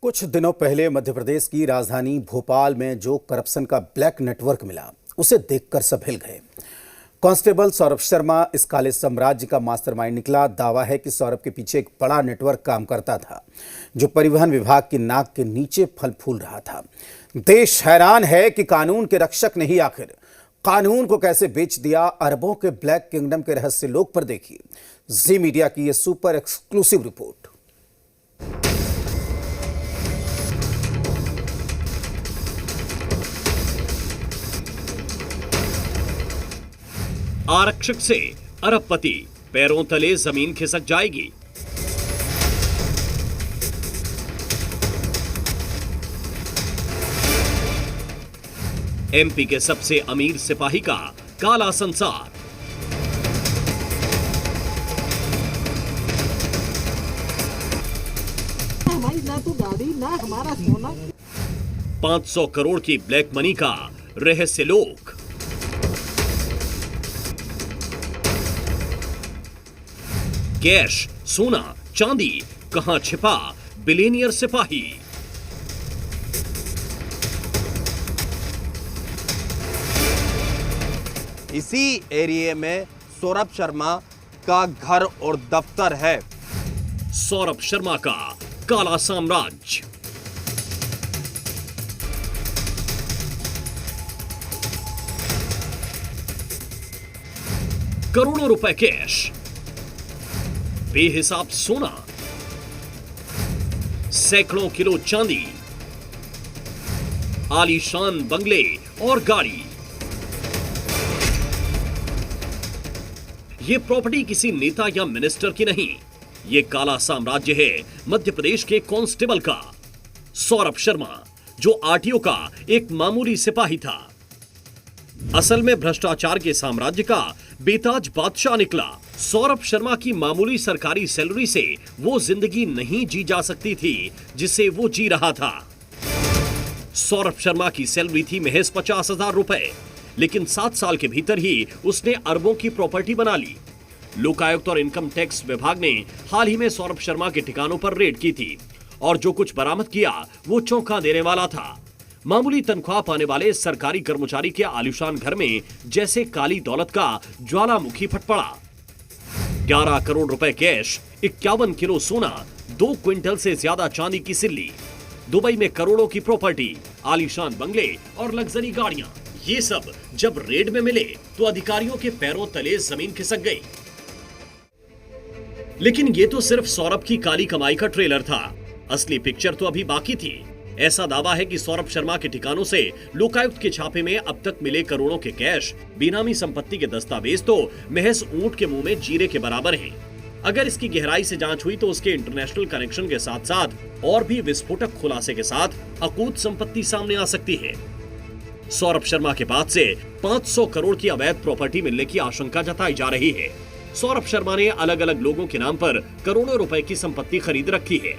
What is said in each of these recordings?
कुछ दिनों पहले मध्य प्रदेश की राजधानी भोपाल में जो करप्शन का ब्लैक नेटवर्क मिला, उसे देखकर सब हिल गए। कांस्टेबल सौरभ शर्मा इस काले साम्राज्य का मास्टरमाइंड निकला। दावा है कि सौरभ के पीछे एक बड़ा नेटवर्क काम करता था, जो परिवहन विभाग की नाक के नीचे फल फूल रहा था। देश हैरान है कि कानून के रक्षक नहीं, आखिर कानून को कैसे बेच दिया। अरबों के ब्लैक किंगडम के रहस्य लोक पर देखिए जी मीडिया की यह सुपर एक्सक्लूसिव रिपोर्ट। आरक्षक से अरबपति, पैरों तले जमीन खिसक जाएगी। एमपी के सबसे अमीर सिपाही का काला संसार। हमारी ना तो गाड़ी ना हमारा सोना। 500 करोड़ की ब्लैक मनी का रहस्य लोक। कैश, सोना, चांदी, कहां छिपा बिलियनियर सिपाही। इसी एरिया में सौरभ शर्मा का घर और दफ्तर है। सौरभ शर्मा का काला साम्राज्य। करोड़ों रुपए कैश, बेहिसाब सोना, सैकड़ों किलो चांदी, आलीशान बंगले और गाड़ी। यह प्रॉपर्टी किसी नेता या मिनिस्टर की नहीं, यह काला साम्राज्य है मध्य प्रदेश के कांस्टेबल का। सौरभ शर्मा, जो आरटीओ का एक मामूली सिपाही था, असल में भ्रष्टाचार के साम्राज्य का बेताज बादशाह निकला। सौरभ शर्मा की मामूली सरकारी सैलरी से वो जिंदगी नहीं जी जा सकती थी जिसे वो जी रहा था। सौरभ शर्मा की सैलरी थी महज 50,000 रुपए, लेकिन 7 साल के भीतर ही उसने अरबों की प्रॉपर्टी बना ली। लोकायुक्त और इनकम टैक्स विभाग ने हाल ही में सौरभ शर्मा के ठिकानों पर रेड की थी और जो कुछ बरामद किया वो चौंका देने वाला था। मामूली तनख्वाह पाने वाले सरकारी कर्मचारी के आलीशान घर में जैसे काली दौलत का ज्वालामुखी फट पड़ा। 11 करोड़ रुपए कैश, 51 किलो सोना, 2 क्विंटल से ज्यादा चांदी की सिल्ली, दुबई में करोड़ों की प्रॉपर्टी, आलीशान बंगले और लग्जरी गाड़ियां। ये सब जब रेड में मिले तो अधिकारियों के पैरों तले जमीन खिसक गई। लेकिन ये तो सिर्फ सौरभ की काली कमाई का ट्रेलर था, असली पिक्चर तो अभी बाकी थी। ऐसा दावा है कि सौरभ शर्मा के ठिकानों से लोकायुक्त के छापे में अब तक मिले करोड़ों के कैश, बेनामी संपत्ति के दस्तावेज तो महज ऊंट के मुंह में जीरे के बराबर हैं। अगर इसकी गहराई से जांच हुई तो उसके इंटरनेशनल कनेक्शन के साथ साथ और भी विस्फोटक खुलासे के साथ अकूत संपत्ति सामने आ सकती है। सौरभ शर्मा के पास से 500 करोड़ की अवैध प्रॉपर्टी मिलने की आशंका जताई जा रही है। सौरभ शर्मा ने अलग अलग लोगों के नाम पर करोड़ों रुपए की संपत्ति खरीद रखी है।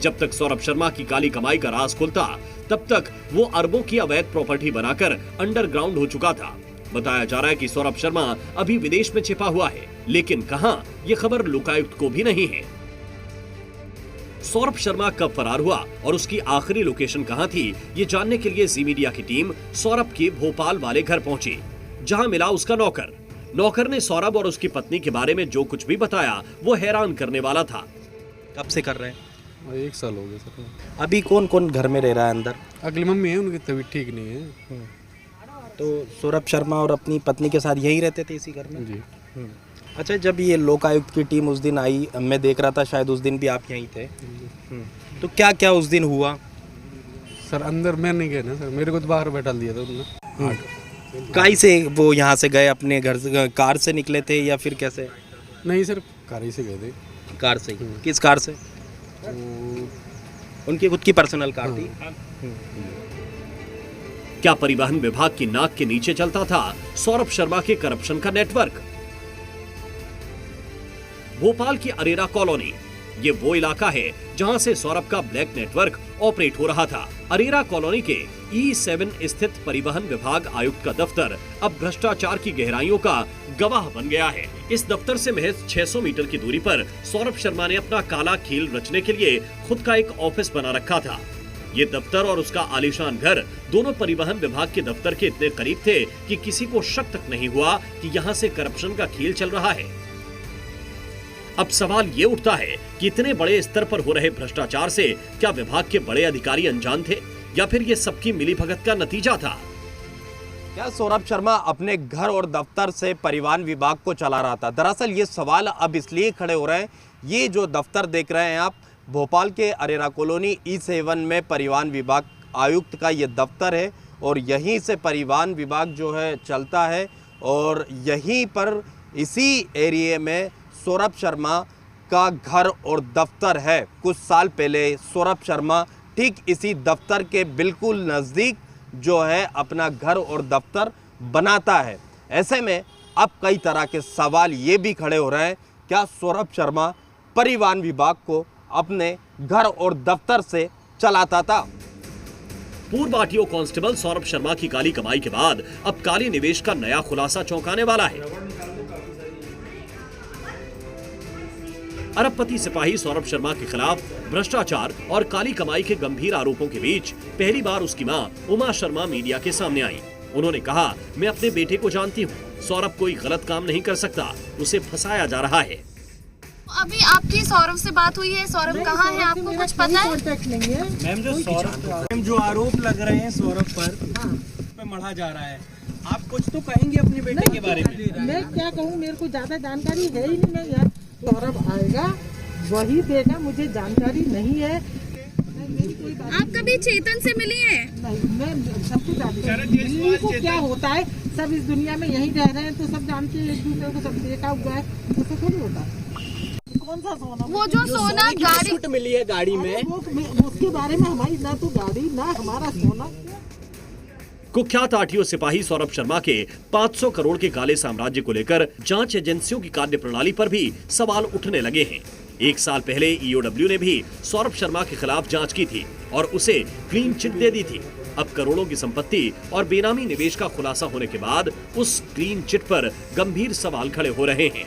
जब तक सौरभ शर्मा की काली कमाई का राज खुलता, तब तक वो अरबों की अवैध प्रॉपर्टी बनाकर अंडरग्राउंड हो चुका था। बताया जा रहा है कि सौरभ शर्मा अभी विदेश में छिपा हुआ है, लेकिन कहां, ये खबर लोकायुक्त को भी नहीं है। सौरभ शर्मा कब फरार हुआ और उसकी आखिरी लोकेशन कहां थी, ये जानने के लिए जी मीडिया की टीम सौरभ के भोपाल वाले घर पहुंची, जहां मिला उसका नौकर। नौकर ने सौरभ और उसकी पत्नी के बारे में जो कुछ भी बताया वो हैरान करने वाला था। कब से कर रहे हैं? 1 साल हो गया सर। अभी कौन कौन घर में रह रहा है अंदर? अगली मम्मी है, उनकी तबीयत ठीक नहीं है। तो सौरभ शर्मा और अपनी पत्नी के साथ यहीं रहते थे, इसी घर में? जी। अच्छा, जब ये लोकायुक्त की टीम उस दिन आई, मैं देख रहा था, शायद उस दिन भी आप यहीं थे। तो क्या क्या उस दिन हुआ? सर अंदर मैं नहीं गया ना सर, मेरे को तो बाहर बैठा दिया था उन्होंने। काई से वो यहाँ से गए, अपने घर से कार से निकले थे या फिर कैसे? नहीं सर, कार ही से गए थे। कार से ही? किस कार से? उनकी खुद की पर्सनल कार थी। क्या परिवहन विभाग की नाक के नीचे चलता था सौरभ शर्मा के करप्शन का नेटवर्क? भोपाल की अरेरा कॉलोनी, ये वो इलाका है जहां से सौरभ का ब्लैक नेटवर्क ऑपरेट हो रहा था। अरेरा कॉलोनी के E7 स्थित परिवहन विभाग आयुक्त का दफ्तर अब भ्रष्टाचार की गहराइयों का गवाह बन गया है। इस दफ्तर से महज 600 मीटर की दूरी पर सौरभ शर्मा ने अपना काला खेल रचने के लिए खुद का एक ऑफिस बना रखा था। ये दफ्तर और उसका आलीशान घर दोनों परिवहन विभाग के दफ्तर के इतने करीब थे कि किसी को शक तक नहीं हुआ कि यहाँ से करप्शन का खेल चल रहा है। अब सवाल ये उठता है कि इतने बड़े स्तर पर हो रहे भ्रष्टाचार से क्या विभाग के बड़े अधिकारी अनजान थे या फिर ये सबकी मिलीभगत का नतीजा था? क्या सौरभ शर्मा अपने घर और दफ्तर से परिवहन विभाग को चला रहा था? दरअसल ये सवाल अब इसलिए खड़े हो रहे हैं, ये जो दफ्तर देख रहे हैं आप, भोपाल के अरेरा कॉलोनी E7 में परिवहन विभाग आयुक्त का ये दफ्तर है और यहीं से परिवहन विभाग जो है चलता है और यहीं पर इसी एरिया में सौरभ शर्मा का घर और दफ्तर है। कुछ साल पहले सौरभ शर्मा ठीक इसी दफ्तर के बिल्कुल नज़दीक जो है अपना घर और दफ्तर बनाता है। ऐसे में अब कई तरह के सवाल ये भी खड़े हो रहे हैं, क्या सौरभ शर्मा परिवहन विभाग को अपने घर और दफ्तर से चलाता था? पूर्व आरटीओ कांस्टेबल सौरभ शर्मा की काली कमाई के बाद अब काली निवेश का नया खुलासा चौंकाने वाला है। अरबपति सिपाही सौरभ शर्मा के खिलाफ भ्रष्टाचार और काली कमाई के गंभीर आरोपों के बीच पहली बार उसकी मां उमा शर्मा मीडिया के सामने आई। उन्होंने कहा, मैं अपने बेटे को जानती हूँ, सौरभ कोई गलत काम नहीं कर सकता, उसे फंसाया जा रहा है। अभी आपकी सौरभ से बात हुई है? सौरभ कहाँ है, आपको कुछ पता है? मैम जो सौरभ जो आरोप लग रहे हैं सौरभ पर मढ़ा जा रहा है, आप कुछ तो कहेंगे अपने बेटे के बारे में? मैं क्या कहूँ, मेरे को ज्यादा जानकारी है ही नहीं। मैं यार सौरभ आएगा वही देगा, मुझे जानकारी नहीं है। आप कभी चेतन से मिली हैं? नहीं, मैं सब कुछ जानती हूँ। दिल्ली को क्या होता है, सब इस दुनिया में यही रह रहे हैं तो सब जानते हैं, एक दूसरे को सब देखा हुआ है, ऐसा थोड़ी होता है। कौन सा सोना? वो जो सोना गाड़ी मिली है गाड़ी में, उसके बारे में हमारी ना तो गाड़ी ना हमारा सोना। कुख्यात आरटीओ सिपाही सौरभ शर्मा के 500 करोड़ के काले साम्राज्य को लेकर जांच एजेंसियों की कार्यप्रणाली पर भी सवाल उठने लगे हैं। एक साल पहले ईओडब्ल्यू ने भी सौरभ शर्मा के खिलाफ जांच की थी और उसे क्लीन चिट दे दी थी। अब करोड़ों की संपत्ति और बेनामी निवेश का खुलासा होने के बाद उस क्लीन चिट पर गंभीर सवाल खड़े हो रहे हैं।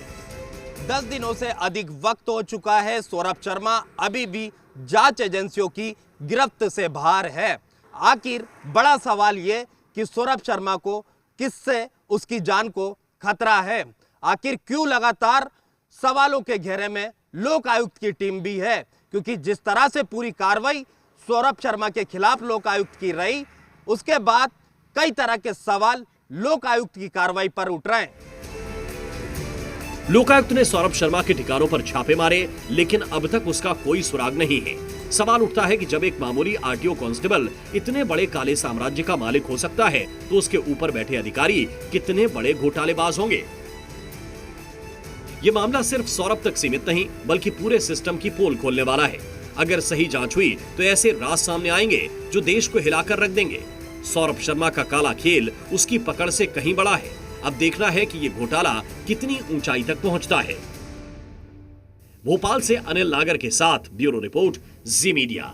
10 दिनों से अधिक वक्त हो चुका है, सौरभ शर्मा अभी भी जांच एजेंसियों की गिरफ्त से बाहर है। आखिर बड़ा सवाल ये कि सौरभ शर्मा को किससे उसकी जान को खतरा है? आखिर क्यों लगातार सवालों के घेरे में लोक आयुक्त की टीम भी है? क्योंकि जिस तरह से पूरी कार्रवाई सौरभ शर्मा के खिलाफ लोक आयुक्त की रही, उसके बाद कई तरह के सवाल लोक आयुक्त की कार्रवाई पर उठ रहे हैं। लोकायुक्त ने सौरभ शर्मा के ठिकानों पर छापे मारे, लेकिन अब तक उसका कोई सुराग नहीं है। सवाल उठता है कि जब एक मामूली आरटीओ कांस्टेबल इतने बड़े काले साम्राज्य का मालिक हो सकता है, तो उसके ऊपर बैठे अधिकारी कितने बड़े घोटालेबाज होंगे। ये मामला सिर्फ सौरभ तक सीमित नहीं, बल्कि पूरे सिस्टम की पोल खोलने वाला है। अगर सही जांच हुई तो ऐसे राज सामने आएंगे जो देश को हिलाकर रख देंगे। सौरभ शर्मा का काला खेल उसकी पकड़ से कहीं बड़ा है। अब देखना है कि ये घोटाला कितनी ऊंचाई तक पहुंचता है। भोपाल से अनिल नागर के साथ ब्यूरो रिपोर्ट, जी मीडिया।